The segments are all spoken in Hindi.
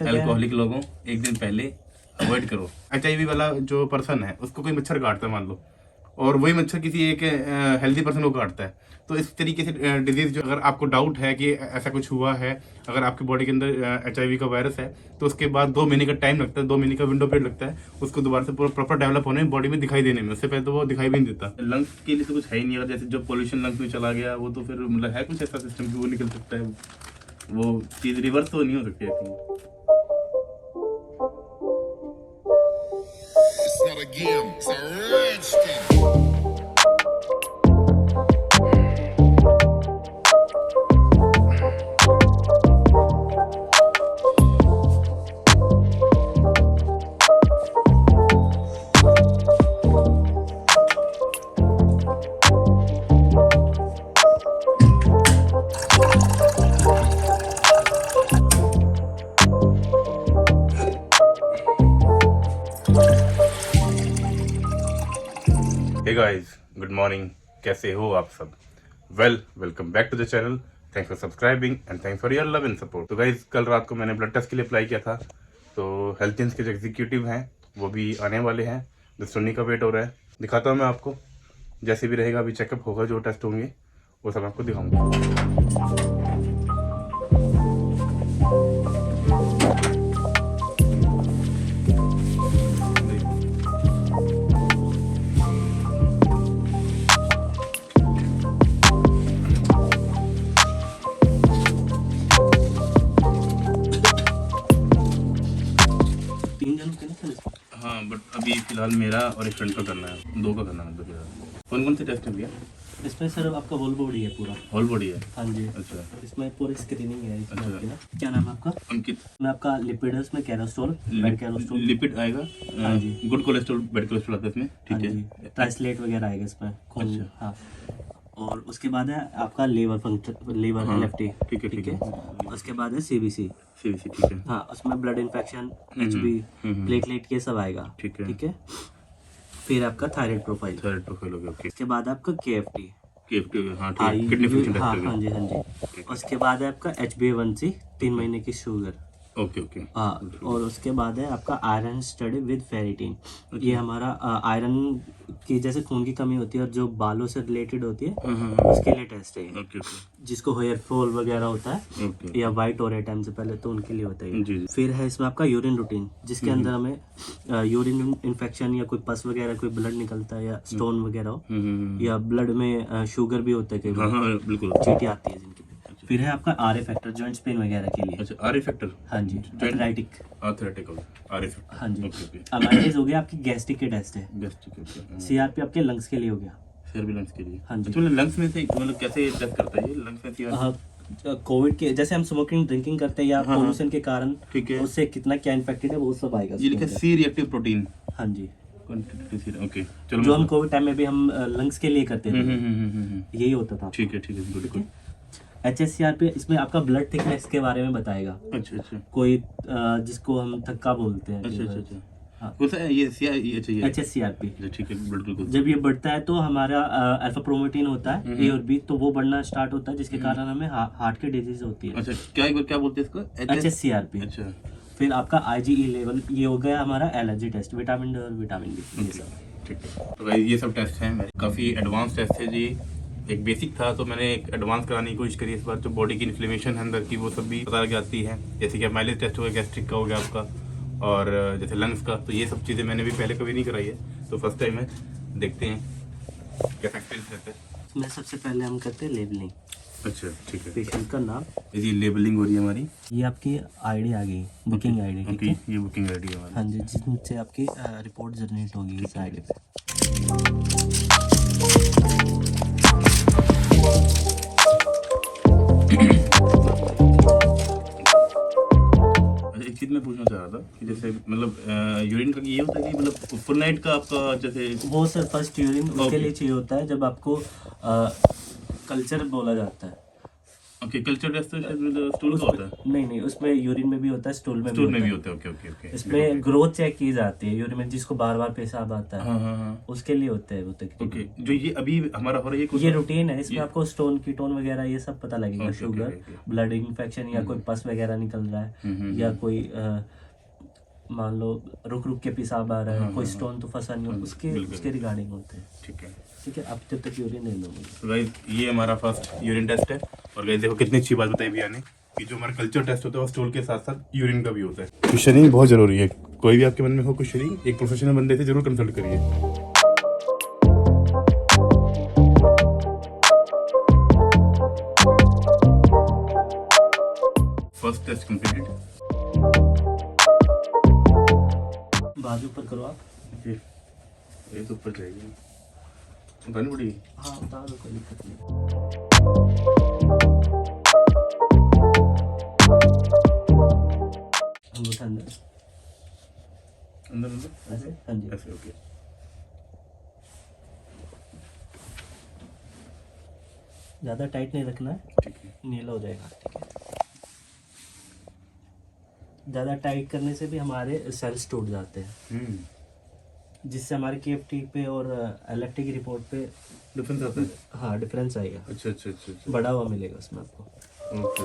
अल्कोहलिक लोगों एक दिन पहले अवॉइड करो। HIV वाला जो पर्सन है उसको कोई मच्छर काटता है मान लो, और वही मच्छर किसी एक हेल्दी पर्सन को काटता है, तो इस तरीके से डिजीज जो अगर आपको डाउट है कि ऐसा कुछ हुआ है, अगर आपकी बॉडी के अंदर HIV का वायरस है, तो उसके बाद 2 महीने का टाइम लगता है, 2 महीने का विंडो पीरियड लगता है उसको दोबारा से पूरा प्रॉपर डेवलप होने में, बॉडी में दिखाई देने में। उससे पहले तो वो दिखाई भी नहीं देता। लंग्स के लिए तो कुछ है ही नहीं, अगर जैसे जो पोल्यूशन लंग्स में चला गया वो तो फिर मतलब है कुछ ऐसा सिस्टम कि वो निकल सकता है, वो चीज़ रिवर्स तो नहीं हो सकती है। Not a game, it's a rich thing. Hey guys, good morning, कैसे हो आप सब? Welcome back to the channel. Thanks for subscribing and thanks for your love and support. तो गाइस, कल रात को मैंने ब्लड टेस्ट के लिए अप्लाई किया था, तो हेल्थ चेंज के जो एग्जीक्यूटिव हैं वो भी आने वाले हैं, जो सुनने का वेट हो रहा है। दिखाता हूँ मैं आपको, जैसे भी रहेगा अभी चेकअप होगा, जो टेस्ट होंगे वो सब आपको दिखाऊंगा। हाँ, बट अभी फिलहाल मेरा और एक फ्रेंड का करना है, 2 का करना है मतलब। कौन कौन से टेस्ट हैं भैया? इसमें सर आपका होल बॉडी है पूरा। होल बॉडी है? हाँ जी। अच्छा, इसमें पूरी स्क्रीनिंग है इसमें अच्छा। आपकी ना। क्या नाम है आपका? अंकित। मैं आपका लिपिड्स में कैरोस्टोल, बैड कैरोस्टोल, लिपिड आएगा, हाँ जी। गुड कोलेस्ट्रॉल, बैड कोलेस्ट्रॉल आता है इसमें, हाँ ठीक जी, है। ट्राइसलेट वगैरह आएगा इसमें खून। अच्छा। हाँ, और उसके बाद है आपका लीवर फंक्शन, लीवर हाँ, LFT, ठीक है। उसके बाद है CBC। CBC, ठीक है। हाँ, उसमें ब्लड इन्फेक्शन, HB, प्लेटलेट, ये सब आएगा। ठीक है। ठीक है। फिर आपका थायराइड प्रोफाइल, थायराइड प्रोफाइल हो गया, ओके। उसके बाद आपका KFT, हाँ ठीक है, किडनी फंक्शन टेस्ट हाँ हो हाँ गया, जी, हाँ जी। उसके बाद है आपका HbA1c, 3 महीने की शुगर। ओके। हाँ, और उसके बाद है आपका आयरन स्टडी विद फेरिटिन। ये हमारा आयरन की जैसे खून की कमी होती है और जो बालों से रिलेटेड होती है, उसके लिए टेस्ट है ये। ओके। जिसको हेयर फॉल वगैरह होता है ओके। या वाइट हो रहे टाइम से पहले, तो उनके लिए होता है ये। जी। फिर है इसमें आपका यूरिन रूटीन, जिसके अंदर हमें यूरिन इन्फेक्शन या कोई पस वगैरह, कोई ब्लड निकलता है या स्टोन वगैरह हो, या ब्लड में शुगर भी होता है कई बार, हाँ बिल्कुल, चींटी आती है जिनकी। फिर है आपका RA फैक्टर, जॉइंट पेन वगैरह के लिए। अच्छा, RA फैक्टर, हाँ जी, आर्थराइटिक, आर्थराइटिक हो गया, RA फैक्टर, हाँ जी। ओके। अमाइलेज हो गया, आपकी गैस्ट्रिक के टेस्ट है। Gastric, okay. CRP आपके लंग्स के लिए हो गया। फिर भी लंग्स के लिए, हाँ जी। अच्छा, मतलब लंग्स में से मतलब कैसे टेस्ट करता है ये लंग्स में CRP? कोविड के जैसे हम स्मोकिंग ड्रिंकिंग करते हैं या पोल्यूशन के कारण, ठीक है। उससे कितना क्या इन्फेक्टेड है वो सब आएगा ये लिखा उसके C रिएक्टिव प्रोटीन, अंदर। हाँ जी, ओके, चलो। जो हम कोविड टाइम में भी हम लंग्स के लिए करते थे, हम्म, यही होता था। ठीक है, गुड। HSCRP इसमें आपका ब्लड थिकनेस के बारे में बताएगा। अच्छा। कोई जिसको हम थक्का बोलते हैं। अच्छा। हाँ, कौन सा है ये? अच्छा, ये HSCRP। ठीक है, ब्लड ग्लूकोज। जब ये बढ़ता है तो हमारा अल्फा प्रोमोटीन होता है, A और B, तो वो बढ़ना स्टार्ट होता है, जिसके कारण हमें हार्ट की डिजीज होती है। अच्छा, क्या बोलते हैं इसको? HSCRP। अच्छा, फिर आपका IgE लेवल, ये हो गया हमारा एलर्जी टेस्ट, विटामिन D और विटामिन D, ये सब। ठीक है। तो भाई ये सब टेस्ट हैं मेरे, काफ़ी एडवांस टेस्ट है जी। एक बेसिक था तो मैंने एक एडवांस कराने की कोशिश करी इस बार। जो बॉडी की इन्फ्लेमेशन है अंदर की, वो सब भी पता लग जाती है। जैसे कि माइलेज टेस्ट हो गया, गैस्ट्रिक का हो गया आपका, और जैसे लंग्स का, तो ये सब चीज़ें मैंने भी पहले कभी नहीं कराई है, तो फर्स्ट टाइम है। देखते हैं कैसा एक्सपीरियंस रहता है। इसमें सबसे पहले हम करते हैं लेबलिंग। अच्छा, ठीक है। पेशेंट का नाम, ये लेबलिंग हो रही है हमारी। ये आपकी ID आ गई, बुकिंग ID, ठीक ओके, है। ये बुकिंग आईडी है हमारी। हाँ जी, जिनसे आपकी रिपोर्ट जनरेट होगी इस ID पे। एक चीज़ मैं पूछना चाह रहा था कि जैसे मतलब यूरिन का ये होता है कि मतलब फुल नाइट का आपका जैसे वो सर फर्स्ट यूरिन उसके Okay. लिए चाहिए होता है जब आपको कल्चर बोला जाता है। ओके, कल्चर टेस्ट तो शायद स्टूल का होता है। नहीं, उसमें यूरिन में भी होता है, स्टूल में स्टूल में भी होता है। होता है। Okay okay okay. इसमें ग्रोथ चेक की जाती है यूरिन में, जिसको बार बार पेशाब आता है हाँ हाँ हाँ। उसके लिए होते हैं वो तकरीबन। ओके, जो ये अभी हमारा हो रहा है ये रूटीन है, इसमें आपको स्टोन कीटोन वगैरह ये सब पता लगेगा, okay, sugar, okay, okay. Blood infection या कोई पस वगैरह निकल रहा है, या कोई मान लो रुक रुक के पेशाब आ रहा है, कोई स्टोन तो फंसा नहीं हो, उसके रिगार्डिंग होते हैं। ठीक है। ठीक है, आप जब तक यूरिन ले लो। तो गाइस ये हमारा फर्स्ट यूरिन टेस्ट है। और गाइस देखो कितनी अच्छी बात बताई भैया ने कि जो हमारा कल्चर टेस्ट होता है वो स्टूल के साथ साथ यूरिन का भी होता है। क्वेश्चनिंग बहुत जरूरी है, कोई भी आपके मन में हो क्वेश्चनिंग, एक प्रोफेशनल बंदे से जरूर कंसल्ट करिए। First test completed. बाजू पर करो आप। ये तो ऊपर जाएगी, उठानी पड़ेगी। हाँ उतार दो, कोई दिक्कत नहीं। अंगूठा अंदर अंदर अंदर ऐसे, हाँ जी। ऐसे। ओके, ज़्यादा टाइट नहीं रखना है, ठीक है। नीला हो जाएगा। ठीक है, ज़्यादा टाइट करने से भी हमारे सेल्स टूट जाते हैं, जिससे हमारे केएफटी पे और एलएफटी की रिपोर्ट पे डिफरेंस आता है। हाँ डिफरेंस आएगा, अच्छा अच्छा अच्छा अच्छा। बढ़ा हुआ मिलेगा उसमें आपको। ओके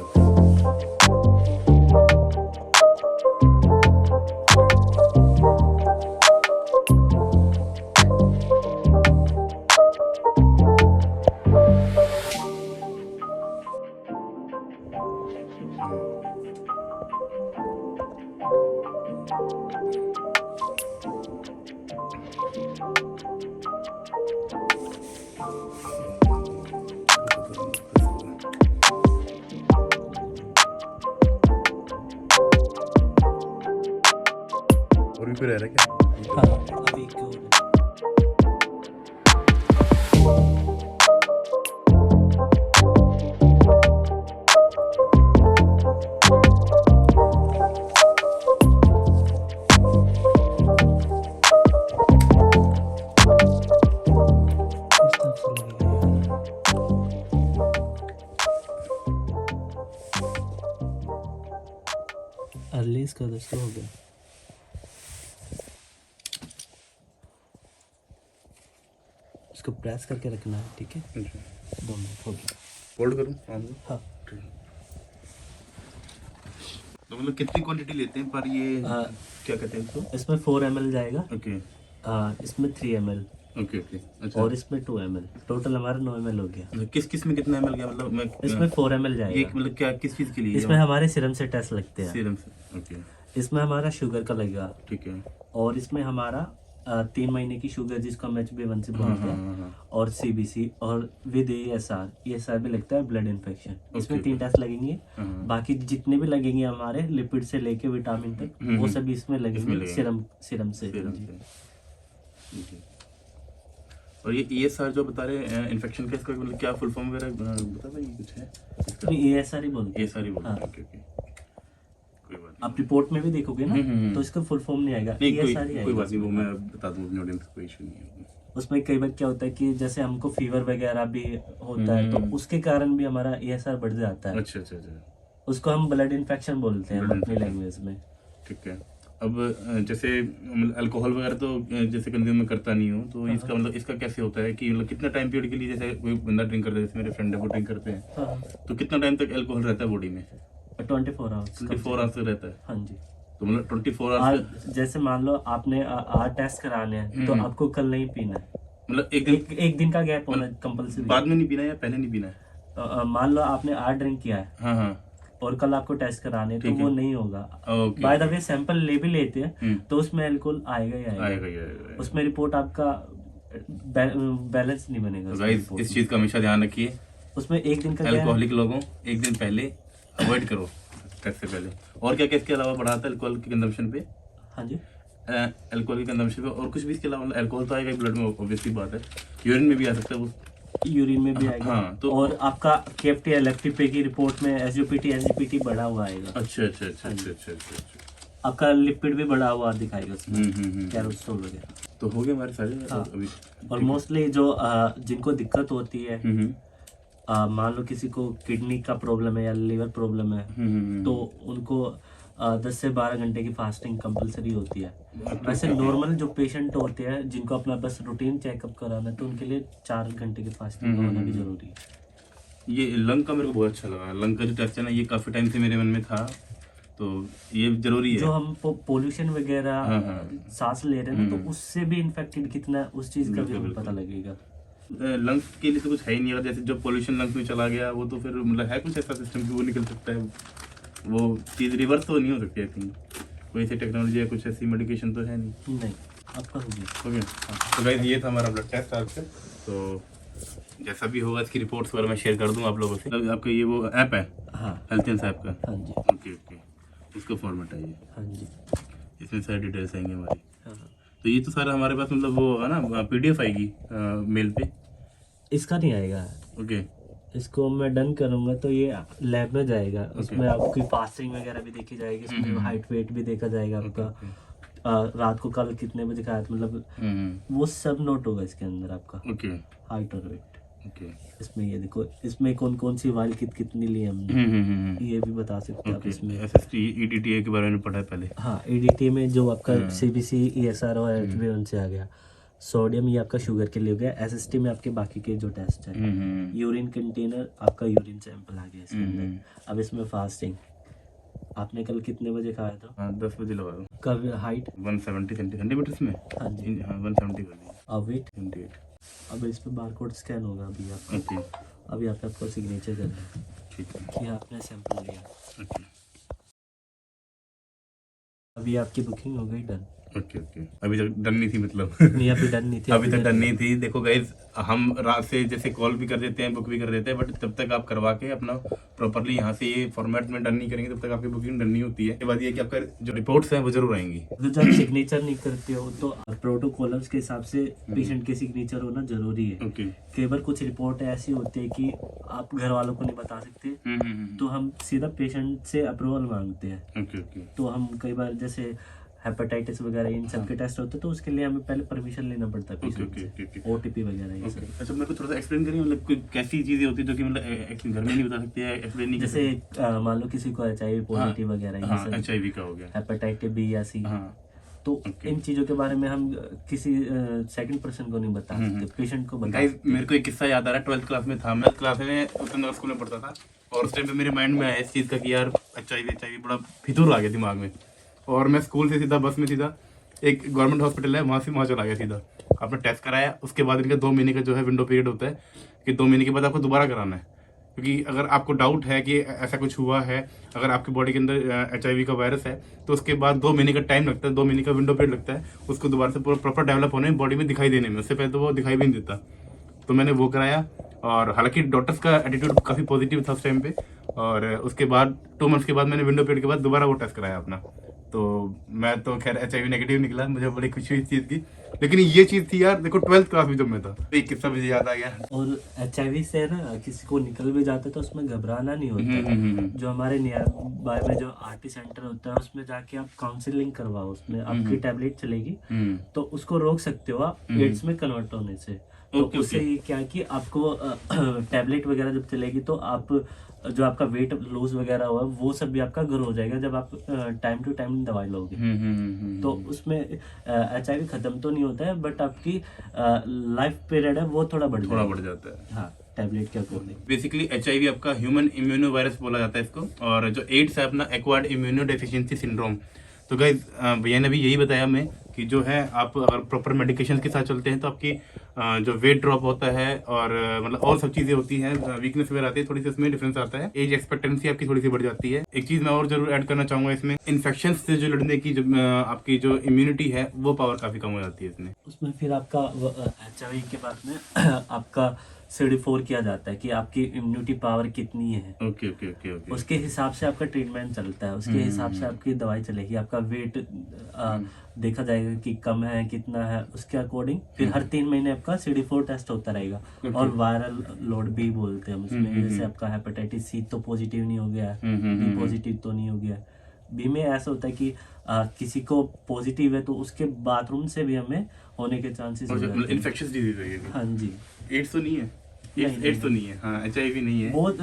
और भी कोई रह रहा है क्या? हाँ अभी क्यों रिलीज कर दो, इसको हो गया। इसको प्रेस करके रखना है, ठीक है। 2 मिनट हो गया। फोल्ड करूँ? हाँ ठीक। तो मतलब कितनी क्वांटिटी लेते हैं पर ये क्या कहते हैं इसको? इसमें 4 ml जाएगा, ओके इसमें 3 ml ओके ओके। अच्छा, और इसमें 2 ml, टोटल हमारा 9 ml हो गया। मतलब किस किस में कितना ml गया? मतलब मैं इसमें 4 ml ये जाएगा। मतलब क्या किस चीज़ के लिए? इसमें हमारे सीरम से टेस्ट लगते हैं। सीरम से। ओके इसमें हमारा शुगर का लगेगा, ठीक है। और इसमें हमारा 3 महीने की शुगर जिसको हम HbA1c बोलते हैं, और CBC, और विद ESR भी लगता है, ब्लड इन्फेक्शन। इसमें 3 टेस्ट लगेंगे। बाकी जितने भी लगेंगे हमारे लिपिड से लेके विटामिन तक, वो सभी इसमें लगेंगे सीरम से। जी। और ये ESR जो बता रहे हैं इन्फेक्शन का, इसका मतलब क्या फुल फॉर्म वगैरह बता भाई कुछ है? तो ESR ही बोलते हैं। ESR ही बोलते हैं। ओके ओके, कोई बात आप रिपोर्ट में भी देखोगे ना, तो इसका फुल फॉर्म नहीं आएगा, नहीं। ESR ही कोई आएगा। बात नहीं, वो मैं बता दूँ अपने ऑडियंस को, कोई इशू नहीं है। उसमें कई बार क्या होता है कि जैसे हमको फीवर वगैरह भी होता है, तो उसके कारण भी हमारा ESR बढ़ जाता है। अच्छा अच्छा अच्छा, उसको हम ब्लड इन्फेक्शन बोलते हैं अपनी लैंग्वेज में। ठीक है। अब जैसे अल्कोहल वगैरह तो जैसे कंज्यूम करता नहीं हूँ, तो इसका मतलब इसका कैसे होता है कि मतलब कितना टाइम पीरियड के लिए, जैसे कोई बंदा ड्रिंक करता है, जैसे मेरे फ्रेंड है वो ड्रिंक करते हैं, हाँ, तो कितना टाइम तक अल्कोहल रहता है बॉडी में? 24 आवर्स। 24 आवर्स तक रहता है। हाँ जी। तो मतलब 24 आवर्स जैसे मान लो आपने आज टेस्ट कराने हैं, तो आपको कल नहीं पीना है, मतलब एक दिन का गैप होना कंपल्सरी। बाद में नहीं पीना या पहले नहीं पीना है? मान लो आपने आज ड्रिंक किया है हाँ हाँ और कल आपको टेस्ट कराने हैं, तो वो नहीं होगा। Okay. By the way sample ले भी लेते हैं, तो उसमें अल्कोहल आएगा ही आएगा। आएगा ही आएगा। उसमें रिपोर्ट आपका बैलेंस नहीं बनेगा। गाइस इस चीज का हमेशा ध्यान रखिए, उसमें एक दिन का अल्कोहलिक लोगों एक दिन पहले अवॉइड करो टेस्ट से पहले। और क्या क्या इसके अलावा बढ़ाता है अल्कोहल की कंजम्पशन पे? हाँ जी, अल्कोहल की कंजम्पशन पे और कुछ भी इसके अलावा? मतलब अल्कोहल तो आएगा ब्लड में, ऑब्वियसली बात है, यूरिन में भी आ सकता है वो। यूरिन में भी आएगा। हाँ, तो और आपका केएफटी एलएफटी पे की रिपोर्ट में एसजीपीटी एसजीपीटी बढ़ा हुआ आएगा। अच्छा अच्छा अच्छा अच्छा अच्छा अच्छा। आपका लिपिड भी बढ़ा हुआ दिखाएगा उसमें, कैरोस्टोल वगैरह। तो हो गए हमारे सारे हाँ। अभी। और मोस्टली जो जिनको दिक्कत होती है मान लो किसी को किडनी का प्रॉब्लम है या लिवर प्रॉब्लम है, तो उनको 10 से 12 घंटे की फास्टिंग कंपलसरी होती है। वैसे नॉर्मल जो पेशेंट होते हैं जिनको अपना बस रूटीन चेकअप कराना है, तो उनके लिए 4 घंटे की फास्टिंग होना भी जरूरी है। ये लंग का मेरे को बहुत अच्छा लगा। लंग का जो टेस्ट है ना, ये काफ़ी टाइम से मेरे मन में था, तो ये जरूरी है। जो हम पोल्यूशन वगैरह सांस ले रहे हैं ना, तो उससे भी इन्फेक्टेड कितना है उस चीज का भी हमें पता लगेगा। लंग्स के लिए तो कुछ है ही नहीं, अगर जैसे जो पोल्यूशन लंग्स में चला गया वो तो फिर मतलब है कुछ ऐसा सिस्टम कि वो निकल सकता है, वो चीज़ रिवर्स तो नहीं हो सकती। आई थिंक कोई ऐसी टेक्नोलॉजी या कुछ ऐसी मेडिकेशन तो है नहीं। नहीं, आपका हो गया। ओके, तो गाइस ये था हमारा ब्लड टेस्ट आज से। तो जैसा भी होगा इसकी रिपोर्ट्स वगैरह मैं शेयर कर दूंगा आप लोगों से। तो आपका ये वो ऐप है हाँ हेल्थ ऐप का? हाँ जी, ओके ओके, इसको फॉर्मेट है ये, हाँ जी, इसमें सारी डिटेल्स आएंगी हमारी। हाँ। तो ये तो सारा हमारे पास मतलब वो होगा ना, पीडीएफ आएगी मेल पे? इसका नहीं आएगा, ओके इसको मैं डन करूंगा तो ये लैब में जाएगा। उसमें आपकी फास्टिंग वगैरह भी देखी जाएगी, इसमें हाइट वेट भी देखा जाएगा आपका। रात को कल कितने बजे खाया था, मतलब वो सब नोट होगा इसके अंदर आपका, ओके हाइट और वेट। ओके। इसमें ये देखो, इसमें कौन कौन सी वाइल कितनी ली हमने, ये भी बता सकते हैं आप इसमें। एसएसटी ईडीटीए के बारे में पढ़ा है पहले? हाँ, ईडीटी में जो आपका सीबीसी ESR और HbA1c से आ गया। सोडियम ये आपका शुगर के लिए हो गया। एसएसटी में आपके बाकी के जो टेस्ट है। यूरिन कंटेनर आपका यूरिन सैंपल आ गया इसके अंदर। अब इसमें फास्टिंग, आपने कल कितने बजे खाया था? हाँ 10 बजे लगा दो। कब हाइट? 170 सेंटीमीटर में। हाँ जी। हाँ 170 कर दी। अब वेट? 78। अब इस पे बारकोड स्कैन होगा अभी आपका। ओके अभी आप आपको सिग्नेचर करना है ठीक है। कि आपने सैंपल लिया। ओके अभी आपकी बुकिंग हो गई, डन। ओके ओके, अभी तक डन नहीं थी मतलब? नहीं, अभी डन नहीं थी। अभी तक डन नहीं थी। देखो गाइज, हम रात से जैसे कॉल भी कर देते हैं, बुक भी कर देते हैं, बट जब तक आप करवा के अपना प्रॉपरली यहाँ से ये फॉर्मेट में डन नहीं करेंगे तब तक आपकी बुकिंग डन नहीं होती है। ये बात ये है कि आपका जो रिपोर्ट्स हैं वो जरूर आएंगी। तो जब सिग्नेचर नहीं करते हो तो प्रोटोकॉल्स के हिसाब से पेशेंट के सिग्नेचर होना जरूरी है। ओके। कई बार कुछ रिपोर्ट ऐसी होती है कि आप घर वालों को नहीं बता सकते, तो हम सीधा पेशेंट से अप्रूवल मांगते हैं। ओके ओके तो हम कई बार जैसे हेपेटाइटिस वगैरह इन सब के टेस्ट होते हैं, तो उसके लिए हमें पहले परमिशन लेना पड़ता है पेशेंट से, OTP वगैरह ये सब। अच्छा, मेरे को थोड़ा सा एक्सप्लेन करिए, मतलब कोई कैसी चीजें होती है जो कि मतलब घर में नहीं बता सकते हैं, एक्सप्लेन नहीं कर जैसे मान लो किसी को HIV पॉजिटिव वगैरह ये हाँ, सब, HIV का हो गया, हेपेटाइटिस B या C, हाँ तो इन चीजों के बारे में हम किसी सेकंड पर्सन को नहीं बता सकते, पेशेंट को बता गाइस, सकते हैं। मेरे को एक किस्सा याद आ रहा है। 12th क्लास में था मैं, क्लास में उत्तर स्कूल में पढ़ता था, और उस टाइम पे मेरे माइंड में आया इस चीज़ का कि यार HIV बड़ा फितूर आ गया दिमाग में। और मैं स्कूल से सीधा बस में सीधा एक गवर्नमेंट हॉस्पिटल है, वहाँ से वहाँ चला गया सीधा। आपने टेस्ट कराया, उसके बाद इनका 2 महीने का जो है विंडो पीरियड होता है कि 2 महीने के बाद आपको दोबारा कराना है, क्योंकि अगर आपको डाउट है कि ऐसा कुछ हुआ है, अगर आपकी बॉडी के अंदर HIV का वायरस है, तो उसके बाद 2 महीने का टाइम लगता है, 2 महीने का विंडो पीरियड लगता है उसको दोबारा से पूरा प्रॉपर डेवलप होने में, बॉडी में दिखाई देने में। उससे पहले तो वो दिखाई भी नहीं देता। तो मैंने वो कराया, और हालांकि डॉक्टर्स का एटीट्यूड काफ़ी पॉजिटिव था उस टाइम पे। और उसके बाद 2 मंथ्स के बाद मैंने विंडो पीरियड के बाद दोबारा वो टेस्ट कराया अपना, तो मैं तो खैर HIV नेगेटिव निकला। मुझे बड़ी खुशी हुई इस चीज़ की। लेकिन ये चीज़ थी यार, देखो 12th क्लास में जब मैं था, तो एक किस्सा मुझे याद आ गया। और HIV से ना किसी को निकल भी जाता है तो उसमें घबराना नहीं होता। जो हमारे नियर बाय में जो RT सेंटर होता है, उसमें जाके आप काउंसलिंग करवाओ, उसमें आपकी टैबलेट चलेगी, तो उसको रोक सकते हो आप एड्स में कन्वर्ट होने से। तो उससे ये क्या है कि आपको टैबलेट वगैरह जब चलेगी तो आप जो आपका वेट लॉस वगैरह हुआ वो सब भी आपका ग्रो हो जाएगा जब आप टाइम टू टाइम दवाई लोगे। तो उसमें HIV खत्म तो नहीं होता है, बट आपकी लाइफ पीरियड है वो थोड़ा बढ़ जाता है। हाँ, टैबलेट के अकॉर्डिंग। बेसिकली HIV आपका ह्यूमन इम्यूनो वायरस बोला जाता है इसको, और जो एड्स है अपना एक्वायर्ड इम्यूनो डेफिशिएंसी सिंड्रोम। तो गाइस, भैया ने भी यही बताया हमें कि जो है आप अगर प्रॉपर मेडिकेशन के साथ चलते हैं तो आपकी जो वेट ड्रॉप होता है, और मतलब और सब चीज़ें होती हैं, वीकनेस वगैरह आती है, थोड़ी सी उसमें डिफरेंस आता है, एज एक्सपेक्टेंसी आपकी थोड़ी सी बढ़ जाती है। एक चीज़ मैं और जरूर ऐड करना चाहूँगा इसमें, इन्फेक्शन से जो लड़ने की जो आपकी जो इम्यूनिटी है वो पावर काफ़ी कम हो जाती है इसमें। उसमें फिर आपका HIV के बाद में आपका CD4 किया जाता है कि आपकी इम्यूनिटी पावर कितनी है। Okay okay okay okay. उसके हिसाब से आपका ट्रीटमेंट चलता है, उसके हिसाब से आपकी दवाई चलेगी। आपका वेट देखा जाएगा कि कम है कितना है, उसके अकॉर्डिंग फिर हर 3 महीने आपका CD4 टेस्ट होता रहेगा। और वायरल लोड भी बोलते हैं उसमें, जैसे आपका हेपेटाइटिस C तो पॉजिटिव नहीं हो गया, B पॉजिटिव तो नहीं हो गया। B में ऐसा होता है कि किसी को पॉजिटिव है तो उसके बाथरूम से भी हमें होने के चांसेस हो जाते हैं। इन्फेक्शियस डिजीज है ये? हाँ जी। एड्स तो नहीं है? एड्स तो नहीं है, हाँ HIV नहीं है। बहुत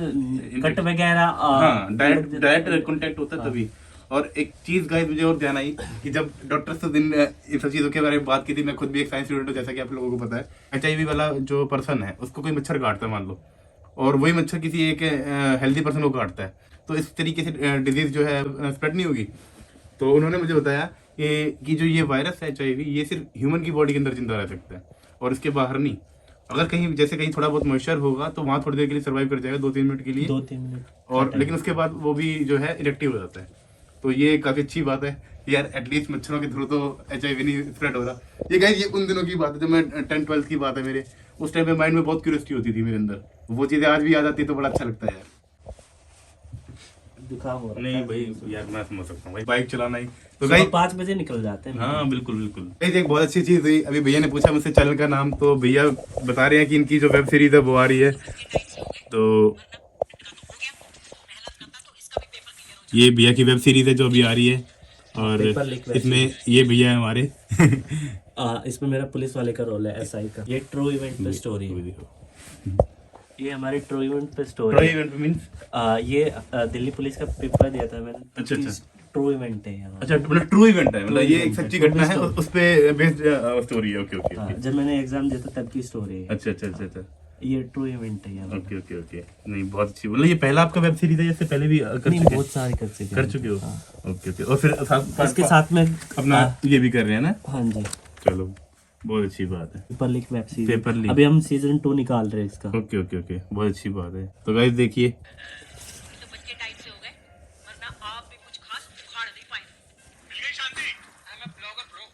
कट वगैरह हाँ डायरेक्ट कांटेक्ट होता है तभी। और एक चीज गाइस मुझे और ध्यान आई कि जब डॉक्टर से दिन इन सब चीजों के बारे में बात की थी, मैं खुद भी एक साइंस स्टूडेंट हूँ जैसा कि आप लोगों को पता है। HIV वाला जो पर्सन है उसको कोई मच्छर काटता है मान लो, और वही मच्छर किसी एक हेल्दी पर्सन को काटता है, तो इस तरीके से डिजीज जो है स्प्रेड नहीं होगी। तो उन्होंने मुझे बताया कि जो ये वायरस है HIV, ये सिर्फ ह्यूमन की बॉडी के अंदर जिंदा रह सकता है और इसके बाहर नहीं। अगर कहीं जैसे कहीं थोड़ा बहुत मॉइस्चर होगा तो वहाँ थोड़ी देर के लिए सर्वाइव कर जाएगा, 2-3 मिनट के लिए, 2-3 मिनट, और लेकिन उसके बाद वो भी जो है इरेक्टिव हो जाता है। तो ये काफी अच्छी बात है यार, एटलीस्ट मच्छरों के थ्रू तो HIV नहीं स्प्रेड हो रहा। ये गाइस ये उन दिनों की बात है जब मैं 10th-12th की बात है मेरे, उस टाइम पे माइंड में बहुत क्यूरियोसिटी होती थी मेरे अंदर, वो चीजें आज भी याद आती है तो बड़ा अच्छा लगता है यार। जुकाम हो रहा नहीं है। भाई यार मैं समझ सकता हूँ भाई, बाइक चलाना ही तो सुबह गाइस। 5 बजे निकल जाते हैं। हाँ बिल्कुल बिल्कुल। गाइस एक बहुत अच्छी चीज हुई, अभी भैया ने पूछा मुझसे चैनल का नाम, तो भैया बता रहे हैं कि इनकी जो वेब सीरीज है वो आ रही है। तो ये भैया की वेब सीरीज है जो अभी आ रही है, और पेपर लीक वेब इसमें ये भैया है हमारे इसमें मेरा पुलिस वाले का रोल है, SI का। ये ट्रू इवेंट पे स्टोरी है। ये हमारी ट्रू इवेंट पे स्टोरी है। इवेंट मींस ये दिल्ली पुलिस का पेपर दिया था मैंने। अच्छा, अच्छा। ट्रू इवेंट है यहाँ। अच्छा, मतलब ट्रू इवेंट है, मतलब ये एक event है, सच्ची true घटना है, story। उस पे बेस्ड स्टोरी है। ओके ओके हाँ, ओके। जब मैंने एग्जाम दिया था तब की स्टोरी है। अच्छा अच्छा अच्छा अच्छा। ये ट्रू इवेंट है यहाँ। Okay okay okay. नहीं बहुत अच्छी, मतलब ये पहला आपका वेब सीरीज है, इससे पहले भी कर नहीं, चुके बहुत सारे कर चुके हो? हाँ। Okay okay. और फिर इसके साथ में अपना ये भी कर रहे हैं ना? हाँ जी, चलो बहुत अच्छी बात है। Paper leak web series. Paper leak. अभी हम सीजन 2 निकाल रहे हैं इसका। ओके ओके ओके, बहुत अच्छी बात है। तो गाइस देखिए, तो बच्चे टाइप से हो गए, वरना आप भी कुछ खास उखाड़ नहीं पाए। मिल गई शांति। I am blogger bro.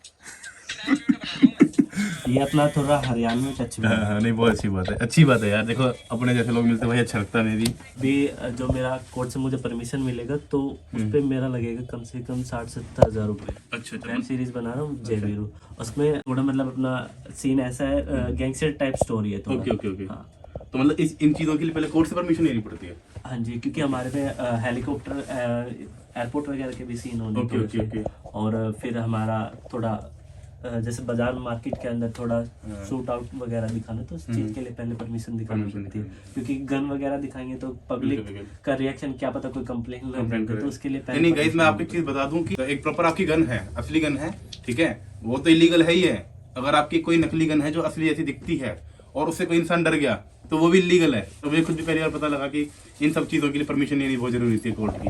Live video बना रहा हूं मैं। ये अपना थोड़ा हरियाणवी टच में है। हाँ नहीं बहुत अच्छी बात है, अच्छी बात है यार। देखो अपने जैसे लोग मिलते भाई अच्छा लगता है। मेरी भी जो मेरा कोर्ट से मुझे परमिशन मिलेगा तो उस पे मेरा लगेगा कम से कम 60-70 हज़ार रुपए। अच्छा वेब सीरीज बना रहा हूँ जय वीरू। उसमें थोड़ा मतलब अपना सीन ऐसा है, गैंगस्टर टाइप स्टोरी है थोड़ा। Okay okay okay. हाँ। तो मतलब इन चीजों के लिए पहले कोर्ट से परमिशन लेनी पड़ती है? हाँ जी, क्योंकि हमारे पे हेलीकॉप्टर एयरपोर्ट वगैरह के भी सीन होने ओके, की ओके, वजह से। ओके। और फिर हमारा थोड़ा जैसे बाजार मार्केट के अंदर थोड़ा शूट आउट वगैरह दिखाना, तो उस चीज के लिए पहले परमिशन दिखानी Permission पड़ती है। दिखानी क्योंकि गन वगैरह दिखाएंगे तो पब्लिक बिल्कुल। का रिएक्शन क्या पता, कोई कंप्लेन लग जाए, तो उसके लिए पहले नहीं गाइस मैं permission आपको एक चीज बता दूं कि एक प्रॉपर आपकी गन है, असली गन है, ठीक है, वो तो इलीगल है ही है। अगर आपकी कोई नकली गन है जो असली जैसी दिखती है और उससे कोई इंसान डर गया तो वो भी इलीगल है। तो मुझे खुद भी पहली बार पता लगा कि इन सब चीजों के लिए परमिशन लेनी बहुत जरूरी थी कोर्ट की।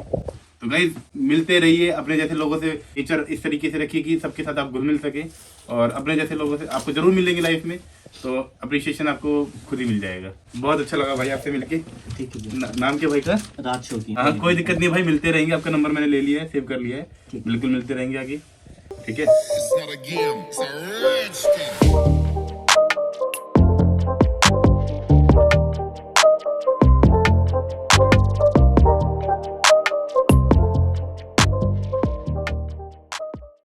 तो गाइस मिलते रहिए अपने जैसे लोगों से, नेचर इस तरीके से रखिए कि सबके साथ आप घुल मिल सके, और अपने जैसे लोगों से आपको जरूर मिलेंगे लाइफ में, तो अप्रिशिएशन आपको खुद ही मिल जाएगा। बहुत अच्छा लगा भाई आपसे मिलके। ठीक है जी। नाम क्या भाई का? रात शो की। हाँ कोई दिक्कत नहीं भाई, मिलते रहेंगे। आपका नंबर मैंने ले लिया है, सेव कर लिया है, बिल्कुल मिलते रहेंगे आगे, ठीक है। It's not a game, it's a rich thing.